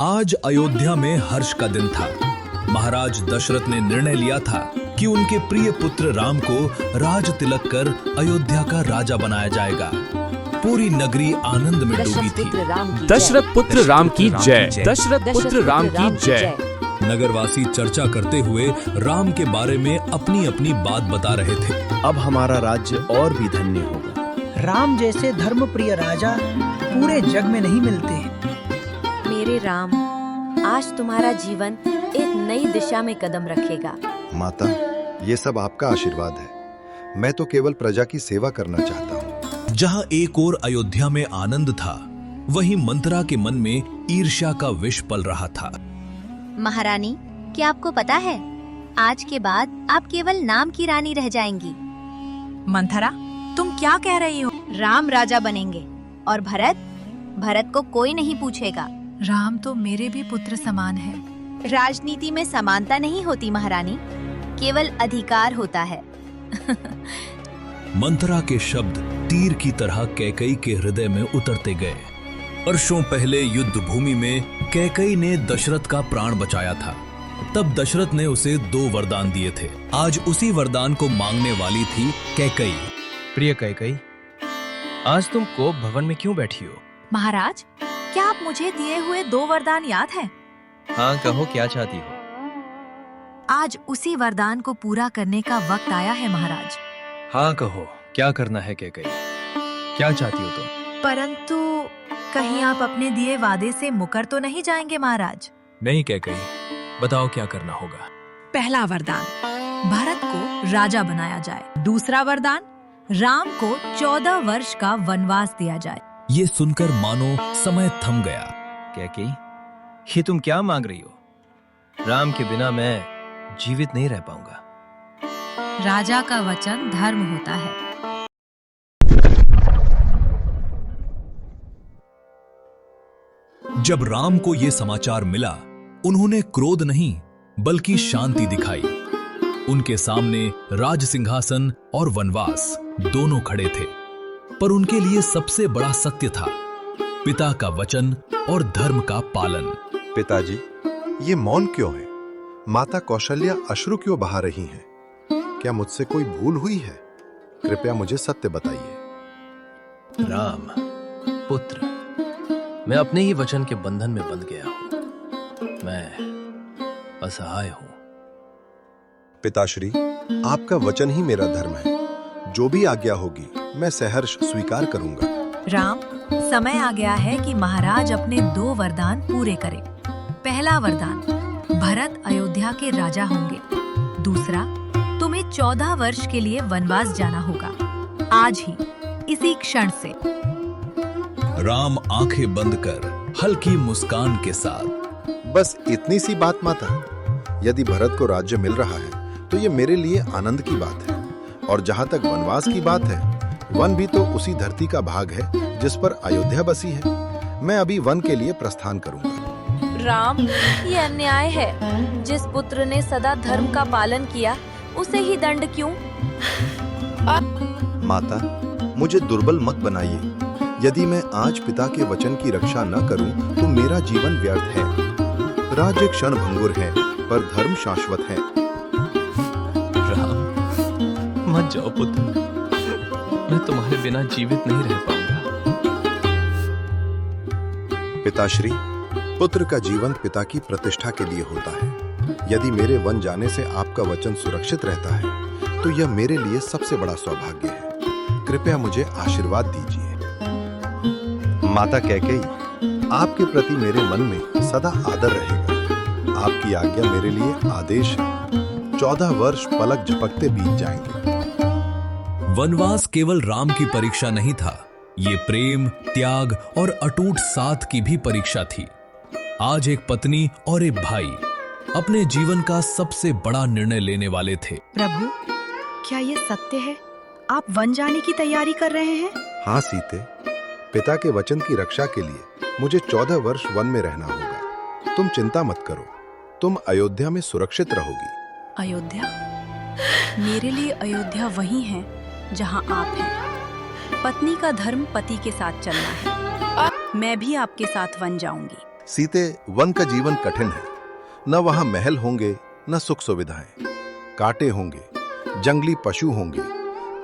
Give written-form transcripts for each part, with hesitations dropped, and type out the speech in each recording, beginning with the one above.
आज अयोध्या में हर्ष का दिन था। महाराज दशरथ ने निर्णय लिया था कि उनके प्रिय पुत्र राम को राज तिलक कर अयोध्या का राजा बनाया जाएगा। पूरी नगरी आनंद में डूबी थी। दशरथ पुत्र राम की जय। दशरथ पुत्र राम की जय। नगरवासी चर्चा करते हुए राम के बारे में अपनी अपनी बात बता रहे थे। अब हमारा राज्य और भी धन्य होगा। राम जैसे धर्मप्रिय राजा पूरे जग में नहीं मिलते। मेरे राम, आज तुम्हारा जीवन एक नई दिशा में कदम रखेगा। माता, ये सब आपका आशीर्वाद है। मैं तो केवल प्रजा की सेवा करना चाहता हूँ। जहाँ एक ओर अयोध्या में आनंद था, वहीं मंत्रा के मन में ईर्ष्या का विष पल रहा था। महारानी, क्या आपको पता है, आज के बाद आप केवल नाम की रानी रह जाएंगी। मंथरा, तुम क्या कह रही हो? राम राजा बनेंगे और भरत को कोई नहीं पूछेगा। राम तो मेरे भी पुत्र समान है। राजनीति में समानता नहीं होती महारानी, केवल अधिकार होता है। मंथरा के शब्द तीर की तरह कैकई के हृदय में उतरते गए। वर्षों पहले युद्ध भूमि में कैकई ने दशरथ का प्राण बचाया था। तब दशरथ ने उसे 2 वरदान दिए थे। आज उसी वरदान को मांगने वाली थी कैकई। प्रिय कैकई, आज तुम कोप भवन में क्यों बैठी हो? महाराज, क्या आप मुझे दिए हुए 2 वरदान याद हैं? हाँ, कहो क्या चाहती हो? आज उसी वरदान को पूरा करने का वक्त आया है महाराज। हाँ कहो, क्या करना है कैकई? क्या चाहती हो तुम? परंतु कहीं आप अपने दिए वादे से मुकर तो नहीं जाएंगे महाराज? नहीं कैकई, बताओ क्या करना होगा? पहला वरदान, भरत को राजा बनाया जाए। दूसरा वरदान, राम को 14 वर्ष का वनवास दिया जाए। ये सुनकर मानो समय थम गया। कैकई, ये तुम क्या मांग रही हो? राम के बिना मैं जीवित नहीं रह पाऊंगा। राजा का वचन धर्म होता है। जब राम को यह समाचार मिला, उन्होंने क्रोध नहीं बल्कि शांति दिखाई। उनके सामने राज सिंहासन और वनवास दोनों खड़े थे, पर उनके लिए सबसे बड़ा सत्य था पिता का वचन और धर्म का पालन। पिताजी, ये मौन क्यों है? माता कौशल्या अश्रु क्यों बहा रही हैं? क्या मुझसे कोई भूल हुई है? कृपया मुझे सत्य बताइए। राम पुत्र, मैं अपने ही वचन के बंधन में बंध गया हूं। मैं असहाय हूं। पिताश्री, आपका वचन ही मेरा धर्म है। जो भी आज्ञा होगी मैं सहर्ष स्वीकार करूंगा। राम, समय आ गया है कि महाराज अपने 2 वरदान पूरे करें। पहला वरदान, भरत अयोध्या के राजा होंगे। दूसरा, तुम्हें 14 वर्ष के लिए वनवास जाना होगा, आज ही, इसी क्षण से। राम आंखें बंद कर हल्की मुस्कान के साथ, बस इतनी सी बात माता। यदि भरत को राज्य मिल रहा है तो ये मेरे लिए आनंद की बात है। और जहाँ तक वनवास की बात है, वन भी तो उसी धरती का भाग है जिस पर अयोध्या बसी है। मैं अभी वन के लिए प्रस्थान करूंगा। राम, ये अन्याय है। जिस पुत्र ने सदा धर्म का पालन किया, उसे ही दंड क्यों? माता, मुझे दुर्बल मत बनाइए। यदि मैं आज पिता के वचन की रक्षा न करूं तो मेरा जीवन व्यर्थ है। राज्य क्षण भंगुर है, पर धर्म शाश्वत है। राम, मत जाओ पुत्र, मैं तुम्हारे बिना जीवित नहीं रह पाऊंगा। पिताश्री, पुत्र का जीवन पिता की प्रतिष्ठा के लिए होता है। यदि मेरे वन जाने से आपका वचन सुरक्षित रहता है तो यह मेरे लिए सबसे बड़ा सौभाग्य है। कृपया मुझे आशीर्वाद दीजिए। माता कैकेयी, आपके प्रति मेरे मन में सदा आदर रहेगा। आपकी आज्ञा मेरे लिए आदेश है। 14 वर्ष पलक झपकते बीत जाएंगे। वनवास केवल राम की परीक्षा नहीं था, ये प्रेम, त्याग और अटूट साथ की भी परीक्षा थी। आज एक पत्नी और एक भाई अपने जीवन का सबसे बड़ा निर्णय लेने वाले थे। प्रभु, क्या ये सत्य है? आप वन जाने की तैयारी कर रहे हैं? हाँ सीते, पिता के वचन की रक्षा के लिए मुझे 14 वर्ष वन में रहना होगा। तुम चिंता मत करो, तुम अयोध्या में सुरक्षित रहोगी। अयोध्या? मेरे लिए अयोध्या वही है जहां आप हैं। पत्नी का धर्म पति के साथ चलना है। मैं भी आपके साथ वन जाऊंगी। सीते, वन का जीवन कठिन है। न वहां महल होंगे, न सुख सुविधाएं। कांटे होंगे, जंगली पशु होंगे,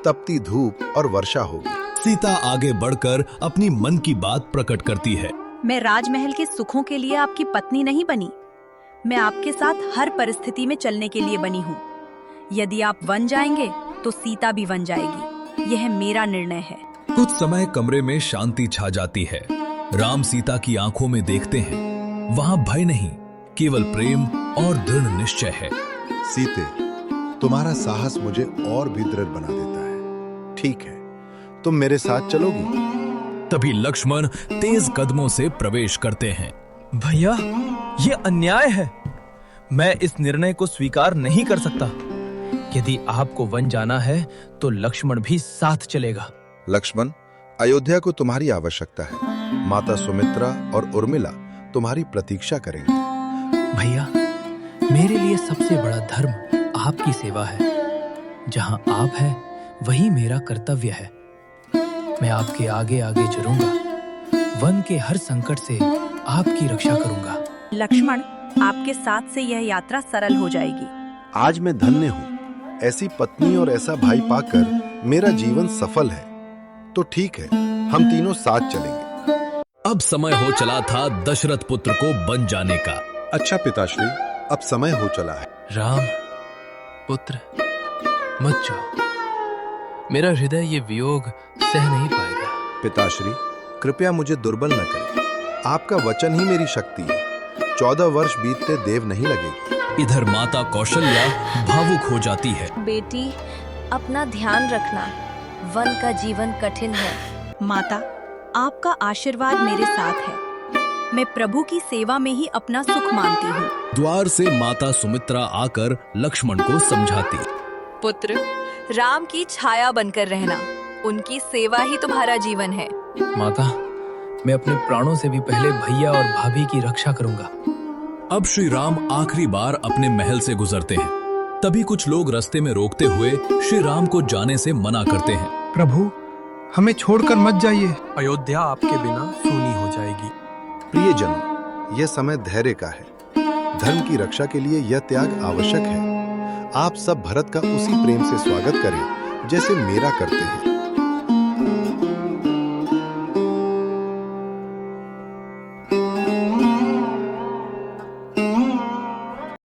तपती धूप और वर्षा होगी। सीता आगे बढ़कर अपनी मन की बात प्रकट करती है। मैं राजमहल के सुखों के लिए आपकी पत्नी नहीं बनी, मैं आपके साथ हर परिस्थिति में चलने के लिए बनी हूँ। यदि आप वन जाएंगे तो सीता भी वन जाएगी, यह मेरा निर्णय है। कुछ समय कमरे में शांति छा जाती है। राम सीता की आंखों में देखते हैं। वहां भय नहीं, केवल प्रेम और दृढ़ निश्चय है। सीते, तुम्हारा साहस मुझे और भी दृढ़ बना देता है। ठीक है, तुम मेरे साथ चलोगी? तभी लक्ष्मण तेज कदमों से प्रवेश करते हैं। भैया, ये अन्याय है। मैं इस निर्णय को स्वीकार नहीं कर सकता। यदि आपको वन जाना है तो लक्ष्मण भी साथ चलेगा। लक्ष्मण, अयोध्या को तुम्हारी आवश्यकता है। माता सुमित्रा और उर्मिला तुम्हारी प्रतीक्षा करेंगे। भैया, मेरे लिए सबसे बड़ा धर्म आपकी सेवा है। जहां आप हैं, वही मेरा कर्तव्य है। मैं आपके आगे आगे चलूंगा। वन के हर संकट से आपकी रक्षा करूंगा। लक्ष्मण, आपके साथ से यह यात्रा सरल हो जाएगी। आज मैं धन्य हूँ। ऐसी पत्नी और ऐसा भाई पाकर मेरा जीवन सफल है। तो ठीक है, हम तीनों साथ चलेंगे। अब समय हो चला था दशरथ पुत्र को बन जाने का। अच्छा पिताश्री, अब समय हो चला है। राम पुत्र, मत जाओ। मेरा हृदय ये वियोग सह नहीं पाएगा। पिताश्री, कृपया मुझे दुर्बल न करें। आपका वचन ही मेरी शक्ति है। 14 वर्ष बीतते देव नहीं लगेगी। इधर माता कौशल्या भावुक हो जाती है। बेटी, अपना ध्यान रखना, वन का जीवन कठिन है। माता, आपका आशीर्वाद मेरे साथ है। मैं प्रभु की सेवा में ही अपना सुख मानती हूँ। द्वार से माता सुमित्रा आकर लक्ष्मण को समझाती। पुत्र, राम की छाया बनकर रहना, उनकी सेवा ही तुम्हारा जीवन है। माता, मैं अपने प्राणों से भी पहले भैया और भाभी की रक्षा करूंगा। अब श्री राम आखिरी बार अपने महल से गुजरते हैं। तभी कुछ लोग रास्ते में रोकते हुए श्री राम को जाने से मना करते हैं। प्रभु, हमें छोड़कर मत जाइए। अयोध्या आपके बिना सूनी हो जाएगी। प्रियजनों, यह समय धैर्य का है। धर्म की रक्षा के लिए यह त्याग आवश्यक है। आप सब भरत का उसी प्रेम से स्वागत करें जैसे मेरा करते हैं।